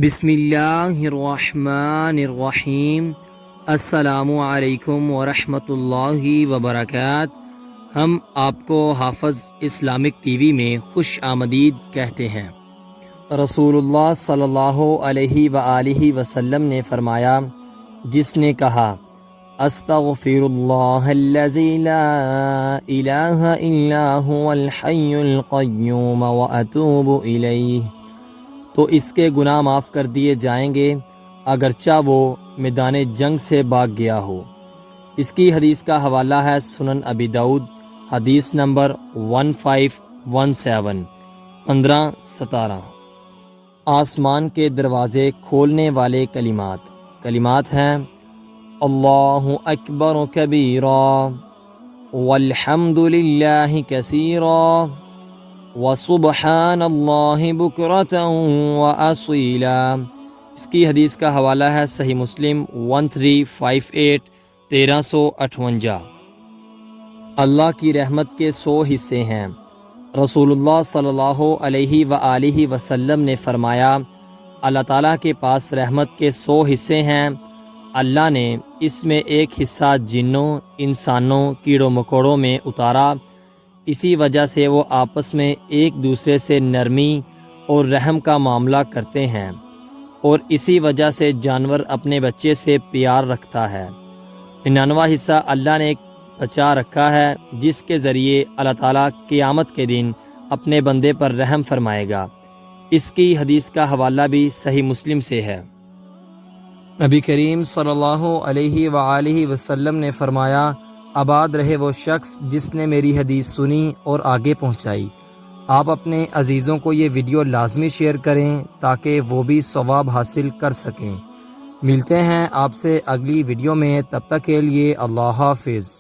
بسم اللہ الرحمن الرحیم۔ السلام علیکم ورحمۃ اللہ وبرکاتہ۔ ہم آپ کو حافظ اسلامک ٹی وی میں خوش آمدید کہتے ہیں۔ رسول اللہ صلی اللہ علیہ وآلہ وسلم نے فرمایا، جس نے کہا استغفر اللہ الذی لا الہ الا هو الحی القیوم واتوب الیہ، تو اس کے گناہ معاف کر دیے جائیں گے اگرچہ وہ میدان جنگ سے بھاگ گیا ہو۔ اس کی حدیث کا حوالہ ہے سنن ابی داؤد، حدیث نمبر 1517 1517۔ آسمان کے دروازے کھولنے والے کلمات ہیں: اللہ اکبر کبیرا والحمد للہ کثیرا وسبحان اللہ بکرۃ واصیلا۔ اس کی حدیث کا حوالہ ہے صحیح مسلم 1358 1358۔ اللہ کی رحمت کے 100 حصے ہیں۔ رسول اللہ صلی اللہ علیہ وآلہ وسلم نے فرمایا، اللہ تعالیٰ کے پاس رحمت کے 100 حصے ہیں۔ اللہ نے اس میں ایک حصہ جنوں، انسانوں، کیڑوں مکوڑوں میں اتارا، اسی وجہ سے وہ آپس میں ایک دوسرے سے نرمی اور رحم کا معاملہ کرتے ہیں، اور اسی وجہ سے جانور اپنے بچے سے پیار رکھتا ہے۔ 99واں حصہ اللہ نے بچا رکھا ہے، جس کے ذریعے اللہ تعالیٰ قیامت کے دن اپنے بندے پر رحم فرمائے گا۔ اس کی حدیث کا حوالہ بھی صحیح مسلم سے ہے۔ نبی کریم صلی اللہ علیہ وآلہ وسلم نے فرمایا، آباد رہے وہ شخص جس نے میری حدیث سنی اور آگے پہنچائی۔ آپ اپنے عزیزوں کو یہ ویڈیو لازمی شیئر کریں تاکہ وہ بھی ثواب حاصل کر سکیں۔ ملتے ہیں آپ سے اگلی ویڈیو میں، تب تک کے لیے اللہ حافظ۔